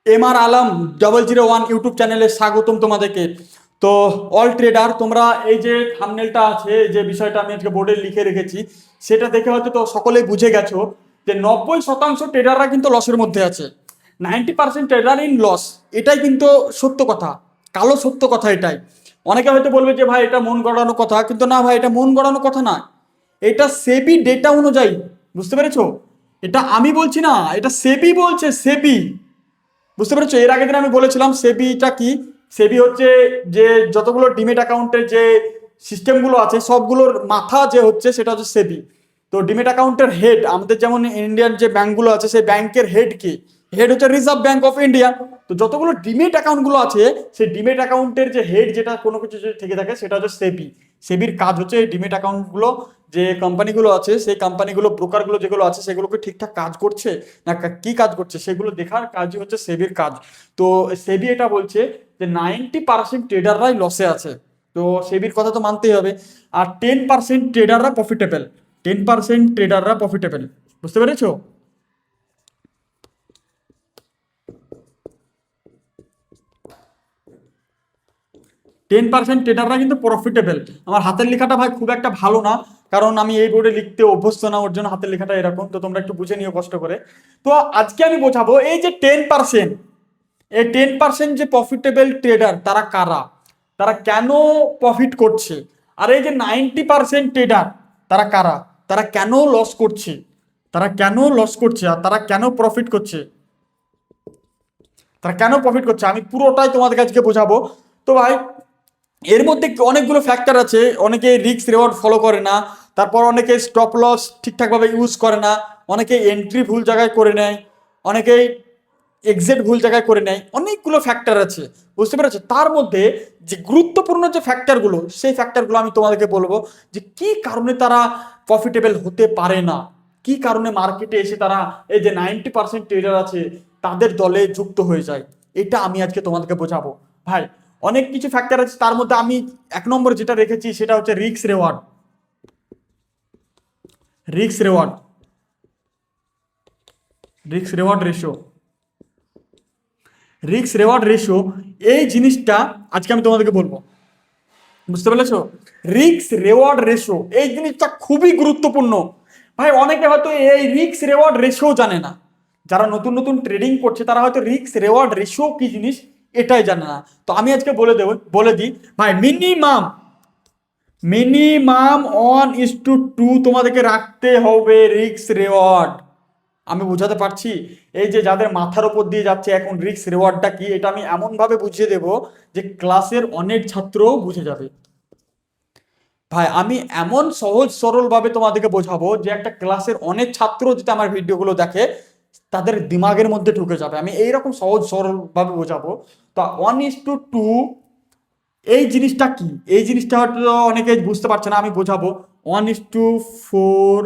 MR Alam 001 YouTube চ্যানেলে স্বাগতম তোমাদেরকে। তো অল ট্রেডার, তোমরা এই যে থাম্বনেলটা আছে, যে বিষয়টা আমি আজকে বোর্ডে লিখে রেখেছি, সেটা দেখে হয়তো তো সকলেই বুঝে গেছো যে 90% ট্রেডাররা কিন্তু লসের মধ্যে আছে। 90% ট্রেডার ইন লস, এটাই কিন্তু সত্য কথা, কালো সত্য কথা এটাই। অনেকে হয়তো বলবে যে ভাই এটা মন গড়ানো কথা, কিন্তু না ভাই, এটা মন গড়ানো কথা না, এটা সেবি ডেটা অনুযায়ী। বুঝতে পেরেছো? এটা আমি বলছি না, এটা সেবি বলছে, সেবি। বুঝতে পেরেছো? এর আগের দিন আমি বলেছিলাম সেবিটা কি। সেবি হচ্ছে যে যতগুলো ডিমেট অ্যাকাউন্টের যে সিস্টেমগুলো আছে সবগুলোর মাথা যে হচ্ছে সেটা হচ্ছে সেবি। তো ডিমেট অ্যাকাউন্টের হেড, আমাদের যেমন ইন্ডিয়ান যে ব্যাংকগুলো আছে সেই ব্যাংকের হেড কি? হেড হচ্ছে রিজার্ভ ব্যাংক অফ ইন্ডিয়া। তো যতগুলো ডিমেট অ্যাকাউন্টগুলো আছে সেই ডিমেট অ্যাকাউন্টের যে হেড, যেটা কোনো কিছু যদি থেকে থাকে সেটা হচ্ছে সেবি। সেবির কাজ হচ্ছে এই ডিমেট অ্যাকাউন্টগুলো, যে কোম্পানিগুলো আছে সেই কোম্পানিগুলো, ব্রোকারগুলো যেগুলো আছে সেগুলোকে ঠিকঠাক কাজ করছে না কি কাজ করছে সেগুলো দেখার কাজই হচ্ছে সেবির কাজ। তো সেবি এটা বলছে যে 90% ট্রেডাররাই লসে আছে। তো সেবির কথা তো মানতেই হবে। আর 10% ট্রেডাররা প্রফিটেবল। 10% ট্রেডাররা প্রফিটেবল। বুঝতে পেরেছো? 10% ট্রেডাররা কিন্তু প্রফিটেবল। আমার হাতের লেখাটা ভাই খুব একটা ভালো না, কারণ আমি এই বোর্ডে লিখতে অভ্যস্ত না, ওর জন্য হাতের লেখাটা এরকম। তো তোমরা একটু বুঝে নিও কষ্ট করে। তো আজকে আমি বোঝাবো এই যে 10%, এই 10% যে প্রফিটেবল ট্রেডার তারা কারা, তারা কেন প্রফিট করছে। আর এই যে 90% ট্রেডার তারা কারা, তারা কেন লস করছে, তারা কেন লস করছে আর তারা কেন প্রফিট করছে, তারা কেন প্রফিট করছে, আমি পুরোটাই তোমাদের কাছে বোঝাবো। তো ভাই, এর মধ্যে অনেকগুলো ফ্যাক্টর আছে। অনেকে রিস্ক রেওয়ার্ড ফলো করে না, তারপর অনেকে স্টপ লস ঠিকঠাকভাবে ইউজ করে না, অনেকে এন্ট্রি ভুল জায়গায় করে নেয়, অনেকেই এক্সিট ভুল জায়গায় করে নেয়, অনেকগুলো ফ্যাক্টর আছে। বুঝতে পেরেছো? তার মধ্যে যে গুরুত্বপূর্ণ যে ফ্যাক্টরগুলো, সেই ফ্যাক্টরগুলো আমি তোমাদেরকে বলবো যে কি কারণে তারা প্রফিটেবল হতে পারে না, কি কারণে মার্কেটে এসে তারা এই যে 90% ট্রেডার আছে তাদের দলে যুক্ত হয়ে যায়। এটা আমি আজকে তোমাদেরকে বোঝাবো ভাই। অনেক কিছু ফ্যাক্টর আছে, তার মধ্যে আমি 1 নম্বর যেটা রেখেছি সেটা হচ্ছে risk reward. Risk reward, risk reward ratio, risk reward ratio, এই জিনিসটা আজকে আমি তোমাদেরকে বলবো। বুঝতে পেরেছো? রিস্ক রেওয়ার্ড রেশিও এই জিনিসটা খুবই গুরুত্বপূর্ণ ভাই। অনেকে হয়তো এই রিস্ক রেওয়ার্ড রেশিও জানে না। যারা নতুন নতুন ট্রেডিং করছে তারা হয়তো রিস্ক রেওয়ার্ড রেশিও কি জিনিস এটাই জানে না। তো আমি আজকে বলে দেবো, বলে দিই ভাই। মিনিমাম মিনিমাম 1:2 তোমাদেরকে রাখতে হবে রিস্ক রেওয়ার্ড। আমি বুঝাতে পারছি? এই যে যাদের মাথার উপর দিয়ে যাচ্ছে এখন রিস্ক রেওয়ার্ডটা কি, এটা আমি এমন ভাবে বুঝিয়ে দেবো যে ক্লাসের অনেক ছাত্রও বুঝে যাবে। ভাই আমি এমন সহজ সরল ভাবে তোমাদেরকে বোঝাবো যে একটা ক্লাসের অনেক ছাত্র যদি আমার ভিডিওগুলো দেখে তাদের দিমাগের মধ্যে ঢুকে যাবে। আমি এইরকম সহজ সরল ভাবে বোঝাবো। তো 1:2 এই জিনিসটা কি, এই জিনিসটা হয়তো অনেকে বুঝতে পারছে না, আমি বোঝাবো। 1:4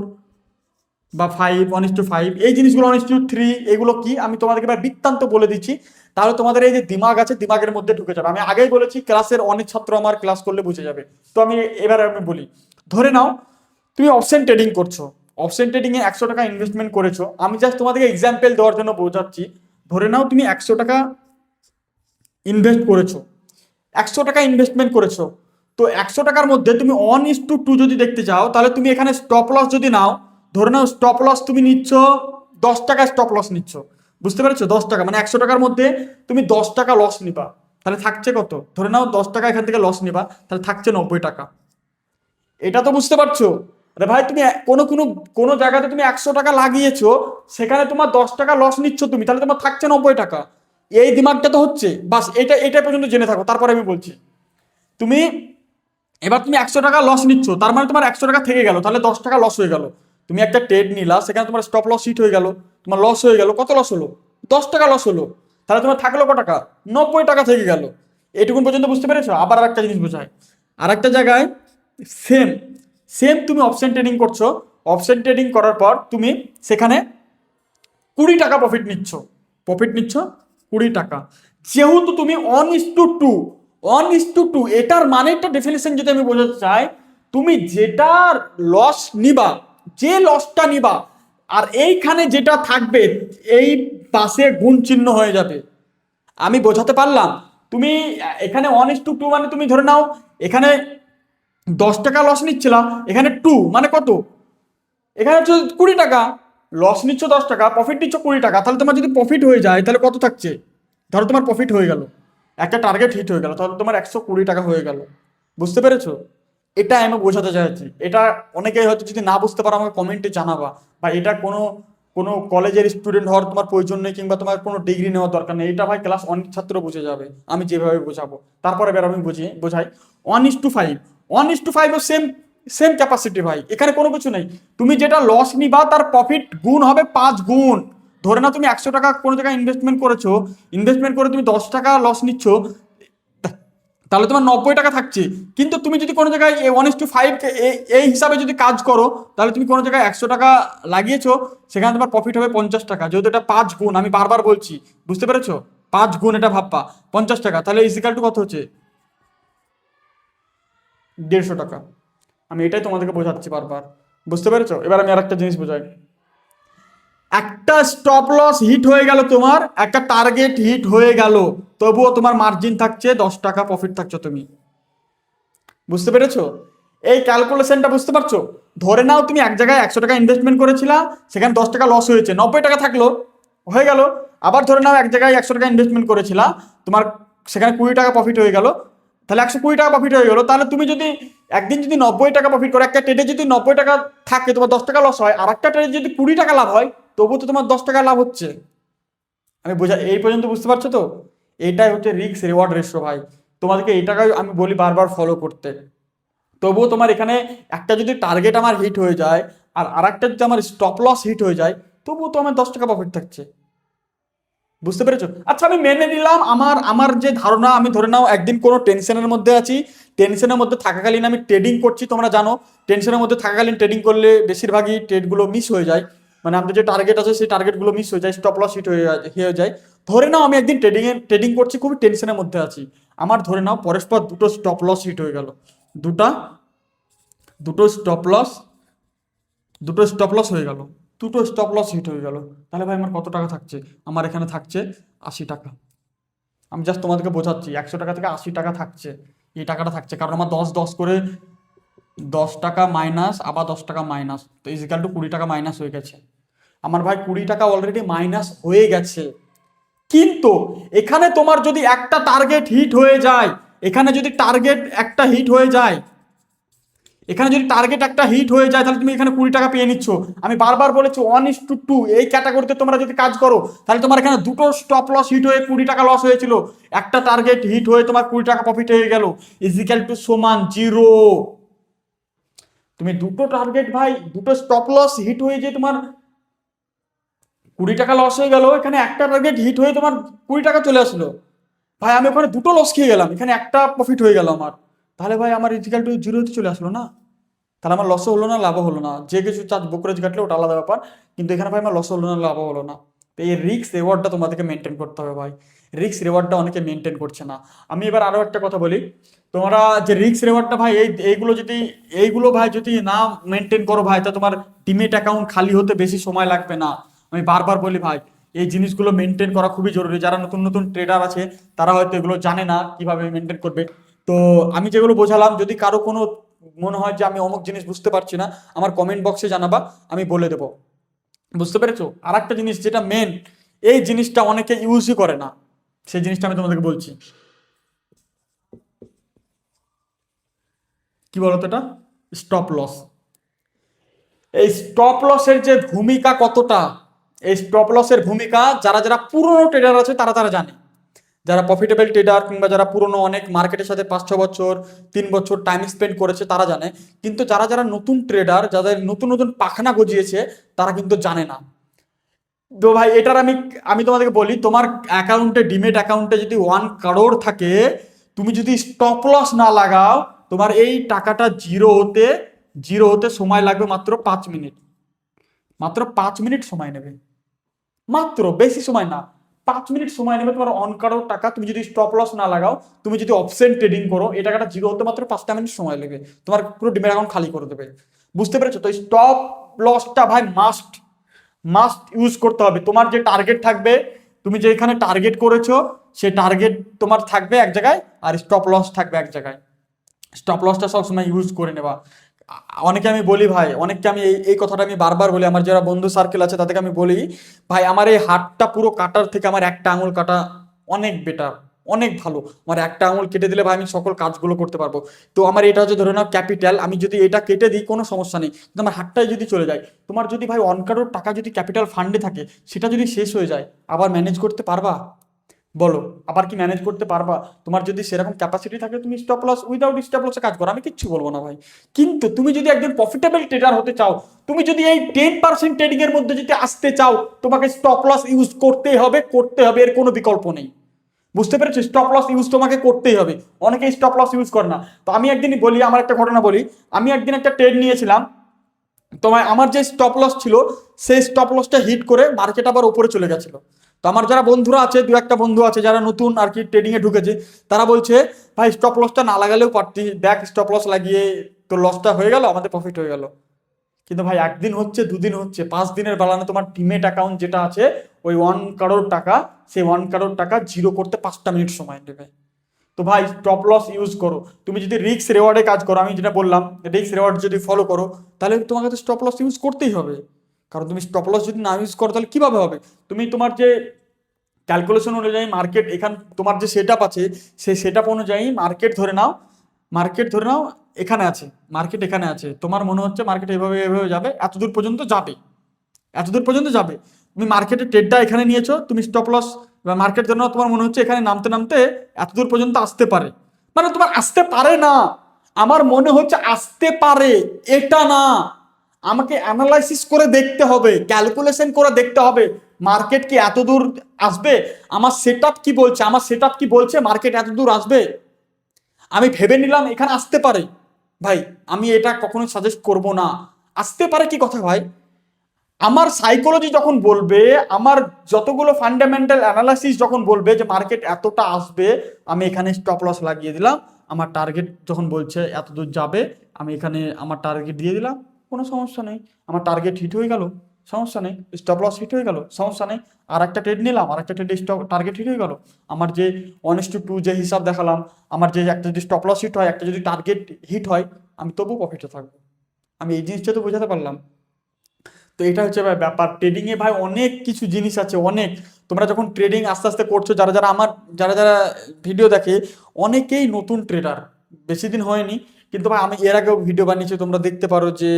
বা 5, 1:5, এই জিনিসগুলো 1:3 এগুলো কি আমি তোমাদেরকে এবার বৃত্তান্ত বলে দিচ্ছি। তাহলে তোমাদের এই যে দিমাগ আছে দিমাগের মধ্যে ঢুকে যাবে। আমি আগেই বলেছি ক্লাসের অনেক ছাত্র আমার ক্লাস করলে বুঝে যাবে। তো আমি এবার আমি বলি, ধরে নাও তুমি অপশন ট্রেডিং করছো, অপশন ট্রেডিং এ 100 টাকা ইনভেস্টমেন্ট করেছো। আমি জাস্ট তোমাদেরকে এক্সাম্পল দেওয়ার জন্য বোঝাচ্ছি। ধরে নাও তুমি 100 টাকা ইনভেস্ট করেছো, 100 টাকা ইনভেস্টমেন্ট করেছো। তো 100 টাকার মধ্যে তুমি 1:2 যদি দেখতে চাও তাহলে তুমি এখানে স্টপ লস যদি নাও, ধরে নাও স্টপ লস তুমি নিচ্ছ 10 টাকা স্টপ লস নিচ্ছ। বুঝতে পেরেছো? 10 টাকা মানে 100 টাকার মধ্যে তুমি 10 টাকা লস নিবা, তাহলে থাকছে কত? ধরে নাও 10 টাকা এখান থেকে লস নিবা, তাহলে থাকছে 90 টাকা। এটা তো বুঝতে পারছো? আরে ভাই তুমি কোনো কোনো কোনো জায়গাতে তুমি 100 টাকা লাগিয়েছো, সেখানে তোমার 10 টাকা লস নিচ্ছ তুমি, তাহলে তোমার থাকছে 90 টাকা। এই দিমাগটা তো হচ্ছে। বাস এটা এটা পর্যন্ত জেনে থাকো, তারপরে আমি বলছি। তুমি এবার তুমি 100 টাকা লস নিচ্ছ, তার মানে তোমার 100 টাকা থেকে গেল, তাহলে 10 টাকা লস হয়ে গেল। তুমি একটা ট্রেড নিলা, সেখানে তোমার স্টপ লস হিট হয়ে গেল, তোমার লস হয়ে গেল। কত লস হলো? 10 টাকা লস হলো। তাহলে তোমার থাকলো কত টাকা? 90 টাকা থেকে গেল। এটুকুন পর্যন্ত বুঝতে পেরেছো? আবার আর একটা জিনিস বোঝায়। আর একটা জায়গায় সেম সেম তুমি অপশন ট্রেডিং করছো, অপশন ট্রেডিং করার পর তুমি সেখানে 20 টাকা প্রফিট নিচ্ছ 20 টাকা। যেহেতু তুমি 1:2, 1:2, এটার মানে একটা ডেফিনেশন যদি আমি বোঝাতে চাই, তুমি যেটার লস নিবা, যে লসটা নিবা, আর এইখানে যেটা থাকবে এই পাশে গুণ চিহ্ন হয়ে যাবে। আমি বোঝাতে পারলাম? তুমি এখানে 1:2 মানে তুমি ধরে নাও এখানে 10 টাকা লস নিচ্ছিলাম, এখানে 2 মানে কত, এখানে হচ্ছে 20 টাকা। লস নিচ্ছ 10 টাকা, প্রফিট নিচ্ছ 20 টাকা, তাহলে তোমার যদি প্রফিট হয়ে যায় তাহলে কত থাকছে? ধরো তোমার প্রফিট হয়ে গেল, একটা টার্গেট হিট হয়ে গেল, তাহলে তোমার 120 টাকা হয়ে গেল। বুঝতে পেরেছো? এটা আমি বোঝাতে চাইছি। এটা অনেকেই হয়তো যদি না বুঝতে পারো আমাকে কমেন্টে জানাবা, বা এটা কোনো কোনো কলেজের স্টুডেন্ট হওয়ার তোমার প্রয়োজন নেই, কিংবা তোমার কোনো ডিগ্রি নেওয়ার দরকার নেই। এটা ভাই ক্লাস 1 ছাত্র বুঝে যাবে আমি যেভাবে বোঝাবো। তারপরে এবার আমি বোঝাই 1:5, 1:5 সেম সেম ক্যাপাসিটি ভাই, এখানে কোনো কিছু নেই। তুমি যেটা লস নিবা তার প্রফিট গুণ হবে 5 গুণ। ধরে না তুমি 100 টাকা কোনো জায়গায় ইনভেস্টমেন্ট করেছো, ইনভেস্টমেন্ট করে তুমি 10 টাকা লস নিচ্ছ, তাহলে তোমার 90 টাকা থাকছে। কিন্তু তুমি যদি কোনো জায়গায় 1:5 এই হিসাবে যদি কাজ করো, তাহলে তুমি কোনো জায়গায় 100 টাকা লাগিয়েছো, সেখানে তোমার প্রফিট হবে 50 টাকা, যেহেতু এটা 5 গুণ। আমি বারবার বলছি, বুঝতে পেরেছো? 5 গুণ, এটা ভাববা 50 টাকা, তাহলে ইজিক্যাল টু কত হচ্ছে? 150 টাকা। আমি এটাই তোমাদেরকে বোঝাচ্ছি বারবার, বুঝতে পেরেছো? এবার আমি আর একটা জিনিস বোঝাই। একটা স্টপ লস হিট হয়ে গেল, তোমার একটা টার্গেট হিট হয়ে গেল, তবুও তোমার মার্জিন থাকছে 10 টাকা, প্রফিট থাকছো তুমি। বুঝতে পেরেছো? এই ক্যালকুলেশনটা বুঝতে পারছো? ধরে নাও তুমি এক জায়গায় 100 টাকা ইনভেস্টমেন্ট করেছিলা, সেখানে 10 টাকা লস হয়েছে, 90 টাকা থাকলো, হয়ে গেল। আবার ধরে নাও এক জায়গায় 100 টাকা ইনভেস্টমেন্ট করেছিলা, তোমার সেখানে 20 টাকা প্রফিট হয়ে গেল, তাহলে 120 টাকা প্রফিট হয়ে গেল। তাহলে তুমি যদি একদিন যদি 90 টাকা প্রফিট করো, একটা ট্রেডে যদি 90 টাকা থাকে, তোমার 10 টাকা লস হয়, আর একটা ট্রেডে যদি 20 টাকা লাভ হয়, তবুও তো তোমার 10 টাকা লাভ হচ্ছে। আমি এই পর্যন্ত বুঝতে পারছো তো? এইটাই হচ্ছে রিস্ক রিওয়ার্ড রেশিও ভাই। তোমাদেরকে এই টাকায় আমি বলি বারবার ফলো করতে। তবুও তোমার এখানে একটা যদি টার্গেট আমার হিট হয়ে যায়, আর আরেকটা যদি আমার স্টপ লস হিট হয়ে যায়, তবুও তো আমার 10 টাকা প্রফিট থাকছে। বুঝতে পেরেছো? আচ্ছা, আমি মেনে নিলাম আমার আমার যে ধারণা, আমি ধরে নাও একদিন কোনো টেনশনের মধ্যে আছি, টেনশনের মধ্যে থাকাকালীন আমি ট্রেডিং করছি। তোমরা জানো টেনশনের মধ্যে থাকাকালীন ট্রেডিং করলে বেশিরভাগই ট্রেডগুলো মিস হয়ে যায়, মানে আমাদের যে টার্গেট আছে সেই টার্গেটগুলো মিস হয়ে যায়, স্টপ লস হিট হয়ে যায়। ধরে নাও আমি একদিন ট্রেডিং করছি, খুবই টেনশনের মধ্যে আছি, আমার ধরে নাও পরস্পর দুটো স্টপ লস হিট হয়ে গেল, দুটা দুটো স্টপ লস দুটো স্টপ লস হয়ে গেল, দুটো স্টপ লস হিট হয়ে গেল। তাহলে ভাই আমার কত টাকা থাকছে? আমার এখানে থাকছে 80 টাকা। আমি জাস্ট তোমাদেরকে বোঝাচ্ছি, 100 টাকা থেকে 80 টাকা থাকছে, এই টাকাটা থাকছে, কারণ আমার 10 করে 10 টাকা মাইনাস, আবার 10 টাকা মাইনাস, তো ইজিক্যাল টু 20 টাকা মাইনাস হয়ে গেছে। আমার ভাই 20 টাকা অলরেডি মাইনাস হয়ে গেছে। কিন্তু এখানে তোমার যদি একটা টার্গেট হিট হয়ে যায়, এখানে যদি টার্গেট একটা হিট হয়ে যায়, এখানে যদি টার্গেট একটা হিট হয়ে যায়, তাহলে তুমি এখানে 20 টাকা পেয়ে নিচ্ছ। আমি বারবার বলেছি 1:2 এই ক্যাটাগরিতে তোমরা যদি কাজ করো, তাহলে তোমার এখানে দুটো স্টপ লস হিট হয়ে 20 টাকা লস হয়েছিল, একটা টার্গেট হিট হয়ে তোমার 20 টাকা প্রফিট হয়ে গেল, ইজিক্যাল টু সমান 0। তুমি দুটো টার্গেট ভাই, দুটো স্টপ লস হিট হয়ে যে তোমার 20 টাকা লস হয়ে গেল, এখানে একটা টার্গেট হিট হয়ে তোমার 20 টাকা চলে আসলো। ভাই আমি ওখানে দুটো লস খেয়ে গেলাম, এখানে একটা প্রফিট হয়ে গেল আমার, তাহলে ভাই আমার ইজিক্যাল টু 0-তে চলে আসলো না? তাহলে আমার লসও হলো না, লাভও হলো না। যে কিছু চার্জ ব্রোকারেজ কাটলে ওটা আলাদা ব্যাপার, কিন্তু এখানে ভাই আমার লসও হলো না, লাভও হলো না। তো এই রিস্ক রিওয়ার্ডটা তোমাদেরকে মেনটেন করতে হবে ভাই। রিস্ক রিওয়ার্ডটা অনেকে মেনটেন করছে না। আমি এবার আরো একটা কথা বলি, তোমরা যে রিস্ক রিওয়ার্ডটা ভাই, এইগুলো ভাই যদি না মেনটেন করো ভাই, তা তোমার ডিমেট অ্যাকাউন্ট খালি হতে বেশি সময় লাগবে না। আমি বারবার বলি ভাই, এই জিনিসগুলো মেনটেন করা খুবই জরুরি। যারা নতুন নতুন ট্রেডার আছে, তারা হয়তো এগুলো জানে না কিভাবে মেনটেন করবে। তো আমি যেগুলো বোঝালাম, যদি কারো কোনো মনে হয় যে আমি অমুক জিনিস বুঝতে পারছি না, আমার কমেন্ট বক্সে জানাবা, আমি বলে দেবো। বুঝতে পেরেছো? আর একটা জিনিস যেটা মেন, এই জিনিসটা অনেকে ইউজই করে না, সেই জিনিসটা আমি তোমাদেরকে বলছি। কি বলতো এটা? Stop loss. এই স্টপ লসের যে ভূমিকা কতটা, এই স্টপ লসের ভূমিকা যারা যারা পুরনো ট্রেডার আছে তারা তারা জানে, যারা প্রফিটেবল ট্রেডার কিংবা যারা পুরনো অনেক মার্কেটের সাথে 5-6 বছর 3 বছর টাইম স্পেন্ড করেছে তারা জানে। কিন্তু যারা যারা নতুন ট্রেডার, যাদের নতুন নতুন পাখনা গজিয়েছে, তারা কিন্তু জানে না। তো ভাই এটার আমি আমি তোমাদেরকে বলি, তোমার অ্যাকাউন্টে, ডিমেট অ্যাকাউন্টে যদি 1 কারোর থাকে, তুমি যদি স্টপ লস না লাগাও, তোমার এই টাকাটা জিরো হতে সময় লাগবে মাত্র 5 মিনিট। মাত্র 5 মিনিট সময় নেবে, মাত্র, বেশি সময় না, 5 মিনিট সময় নেবে তোমার অন কারোর টাকা। তুমি যদি স্টপ লস না লাগাও, তুমি যদি অপশন ট্রেডিং করো, এই টাকাটা জিরো হতে মাত্র 5টা মিনিট সময় লাগবে, তোমার পুরো ডিমেট অ্যাকাউন্ট খালি করে দেবে। বুঝতে পেরেছো? তো স্টপ লসটা ভাই মাস্ট মাস্ট ইউজ করতে হবে। তোমার যে টার্গেট থাকবে, তুমি যে এখানে টার্গেট করেছো, সে টার্গেট তোমার থাকবে এক জায়গায় আর স্টপ লস থাকবে এক জায়গায়। স্টপ লসটা সবসময় ইউজ করে নেবা। অনেকে আমি বলি ভাই, অনেককে আমি এই কথাটা আমি বারবার বলি, আমার যারা বন্ধু সার্কেল আছে তাদেরকে আমি বলি, ভাই আমার এই হাতটা পুরো কাটার থেকে আমার একটা আঙুল কাটা অনেক বেটার, অনেক ভালো। আমার একটা আঙুল কেটে দিলে ভাই আমি সকল কাজগুলো করতে পারবো। তো আমার এটা হচ্ছে ধরে নাও ক্যাপিটাল, আমি যদি এটা কেটে দিই কোনো সমস্যা নেই, কিন্তু আমার হাতটাই যদি চলে যায়, তোমার যদি ভাই 1 কারোর টাকা যদি ক্যাপিটাল ফান্ডে থাকে, সেটা যদি শেষ হয়ে যায়, আবার ম্যানেজ করতে পারবা? বলো, আবার কি ম্যানেজ করতে পারবা? তোমার যদি সেরকম ক্যাপাসিটি থাকে, তুমি স্টপ লস উইদাউট স্টপ লসে কাজ করো, আমি কিচ্ছু বলবো না ভাই। কিন্তু তুমি যদি একজন প্রফিটেবল ট্রেডার হতে চাও, তুমি যদি এই 10% ট্রেডিং এর মধ্যে যদি আসতে চাও, তোমাকে স্টপ লস ইউজ করতেই হবে, করতে হবে, এর কোনো বিকল্প নেই। বুঝতে পেরেছো? স্টপ লস ইউজ তোমাকে করতেই হবে। অনেকে স্টপ লস ইউজ করে না। তো আমি একদিনই বলি, আমার একটা ঘটনা বলি। আমি একদিন একটা ট্রেড নিয়েছিলাম, তোমার আমার যে স্টপ লস ছিল, সেই স্টপ লসটা হিট করে মার্কেট আবার উপরে চলে গেছিল। তো আমার যারা বন্ধুরা আছে, দু একটা বন্ধু আছে যারা নতুন আর কি ট্রেডিং এ ঢুকেছে, তারা বলছে ভাই স্টপ লসটা না লাগালেও পারতি, দেখ স্টপ লস লাগিয়ে তোর লসটা হয়ে গেল, আমাদের প্রফিট হয়ে গেল। কিন্তু ভাই একদিন হচ্ছে, দুদিন হচ্ছে, 5 দিনের বেলানে তোমার টিমেট অ্যাকাউন্ট যেটা আছে, ওই 1 কারোর টাকা, সেই 1 কারোর টাকা জিরো করতে 5টা মিনিট সময় নেবে। তো ভাই স্টপ লস ইউজ করো। তুমি যদি রিস্ক রেওয়ার্ডে কাজ করো, আমি যেটা বললাম রিস্ক রেওয়ার্ড যদি ফলো করো, তাহলে তোমাকে তো স্টপ লস ইউজ করতেই হবে। কারণ তুমি স্টপ লস যদি না ইউজ করো তাহলে কিভাবে হবে? তুমি তোমার যে ক্যালকুলেশন অনুযায়ী মার্কেট, এখান তোমার যে সেট আপ আছে, সেই সেট আপ অনুযায়ী মার্কেট ধরে নাও, মার্কেট ধরে নাও এখানে আছে, মার্কেট এখানে আছে, তোমার মনে হচ্ছে মার্কেট এভাবে এভাবে যাবে, এতদূর পর্যন্ত যাবে, এতদূর পর্যন্ত যাবে। তুমি মার্কেটের ট্রেডটা এখানে নিয়েছো, তুমি স্টপ লস, মার্কেট জন্য তোমার মনে হচ্ছে এখানে নামতে নামতে এতদূর পর্যন্ত আসতে পারে, মানে তোমার আসতে পারে না, আমার মনে হচ্ছে আসতে পারে, এটা না, আমাকে অ্যানালাইসিস করে দেখতে হবে, ক্যালকুলেশন করে দেখতে হবে মার্কেট কি এত দূর আসবে, আমার সেটআপ কি বলছে, আমার সেটআপ কি বলছে মার্কেট এত দূর আসবে। আমি ভেবে নিলাম এখানে আসতে পারে, ভাই আমি এটা কখনোই সাজেস্ট করব না। আসতে পারে কি কথা ভাই? আমার সাইকোলজি যখন বলবে, আমার যতগুলো ফান্ডামেন্টাল অ্যানালাইসিস যখন বলবে যে মার্কেট এতটা আসবে, আমি এখানে স্টপ লস লাগিয়ে দিলাম। আমার টার্গেট যখন বলছে এত দূর যাবে, আমি এখানে আমার টার্গেট দিয়ে দিলাম, কোনো সমস্যা নেই। আমার টার্গেট হিট হয়ে গেল, সমস্যা নেই। স্টপ লস হিট হয়ে গেল, সমস্যা নেই। আর একটা ট্রেড নিলাম, আর একটা ট্রেডে স্টপ টার্গেট হিট হয়ে গেল। আমার যে 1:2 যে হিসাব দেখালাম, আমার যে একটা যদি স্টপ লস হিট হয়, একটা যদি টার্গেট হিট হয়, আমি তবু প্রফিটে থাকবো। আমি এই জিনিসটা তো বোঝাতে পারলাম। তো এটা হচ্ছে ভাই ব্যাপার, ট্রেডিং এ ভাই অনেক কিছু জিনিস আছে, অনেক। তোমরা যখন ট্রেডিং আস্তে আস্তে করছো, যারা যারা আমার যারা যারা ভিডিও দেখে, অনেকেই নতুন ট্রেডার, বেশি দিন হয়নি, কিন্তু ভাই আমি এর আগেও ভিডিও বানিয়েছি, তোমরা দেখতে পারো যে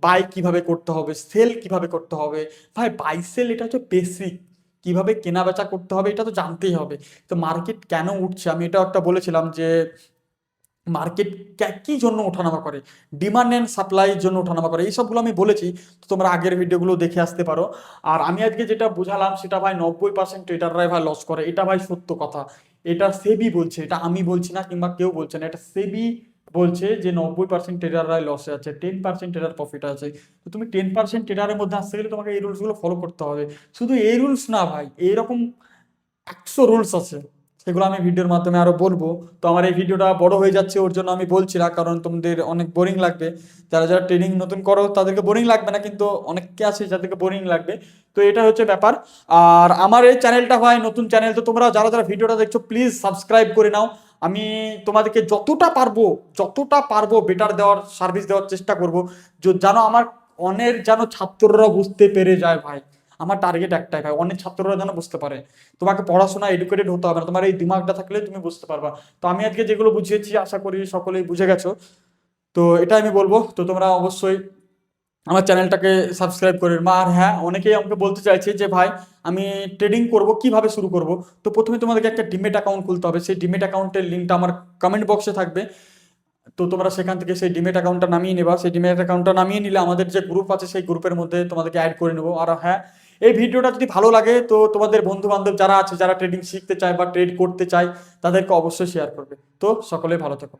বাই কিভাবে করতে হবে, সেল কিভাবে করতে হবে। ভাই বাই সেল এটা হচ্ছে বেসিক, কিভাবে কেনা বেচা করতে হবে এটা তো জানতেই হবে। তো মার্কেট কেন উঠছে, আমি এটা একটা বলেছিলাম যে মার্কেট কি জন্য ওঠানামা করে, ডিমান্ড অ্যান্ড সাপ্লাইয়ের জন্য ওঠানামা করে, এই সবগুলো আমি বলেছি। তো তোমরা আগের ভিডিওগুলো দেখে আসতে পারো। আর আমি আজকে যেটা বুঝালাম সেটা ভাই 90% ট্রেডাররাই ভাই লস করে, এটা ভাই সত্য কথা। এটা সেবি বলছে, এটা আমি বলছি না, কিংবা কেউ বলছে না, এটা সেবি বলছে যে 90% ট্রেডাররাই লসে আছে, 10% ট্রেডার প্রফিট আছে। তো তুমি 10% ট্রেডারের মধ্যে আসতে গেলে তোমাকে এই রুলসগুলো ফলো করতে হবে। শুধু এই রুলস না ভাই, এইরকম 100 রুলস আছে, সেগুলো আমি ভিডিওর মাধ্যমে আরো বলবো। তো আমার এই ভিডিওটা বড় হয়ে যাচ্ছে, ওর জন্য আমি বলছি না, কারণ তোমাদের অনেক বোরিং লাগবে। যারা যারা ট্রেডিং নতুন করো তাদেরকে বোরিং লাগবে না, কিন্তু অনেককে আছে যাদেরকে বোরিং লাগবে। তো এটা হচ্ছে ব্যাপার। আর আমার এই চ্যানেলটা হয় নতুন চ্যানেল, তো তোমরা যারা যারা ভিডিওটা দেখছো প্লিজ সাবস্ক্রাইব করে নাও। আমি তোমাদেরকে যতটা পারবো বেটার দেওয়ার, সার্ভিস দেওয়ার চেষ্টা করবো, যেন আমার অনেক যেন ছাত্ররা বুঝতে পেরে যায় ভাই। আমার টার্গেট একটাই ভাই, অনেক ছাত্ররা যেন বুঝতে পারে। তোমাকে পড়াশোনা এডুকেটেড হতে হবে না, তোমার এই দিমাগটা থাকলে তুমি বুঝতে পারবা। তো আমি আজকে যেগুলো বুঝিয়েছি আশা করি সকলেই বুঝে গেছো। তো এটা আমি বলবো, তো তোমরা অবশ্যই আমার চ্যানেলটাকে সাবস্ক্রাইব করে মা। আর হ্যাঁ, অনেকেই আমাকে বলতে চাইছে যে ভাই আমি ট্রেডিং করব, কিভাবে শুরু করব। তো প্রথমে তোমাদেরকে একটা ডিমেট অ্যাকাউন্ট খুলতে হবে, সেই ডিমেট অ্যাকাউন্টের লিঙ্কটা আমার কমেন্ট বক্সে থাকবে। তো তোমরা সেখান থেকে সেই ডিমেট অ্যাকাউন্টটা নামিয়ে নেবা, সেই ডিমেট অ্যাকাউন্টটা নামিয়ে নিলে আমাদের যে গ্রুপ আছে সেই গ্রুপের মধ্যে তোমাদেরকে অ্যাড করে নেবো। আর হ্যাঁ, এই ভিডিওটা যদি ভালো লাগে তো তোমাদের বন্ধু বান্ধব যারা আছে, যারা ট্রেডিং শিখতে চায় বা ট্রেড করতে চায়, তাদেরকে অবশ্যই শেয়ার করবে। তো সকলে ভালো থেকো।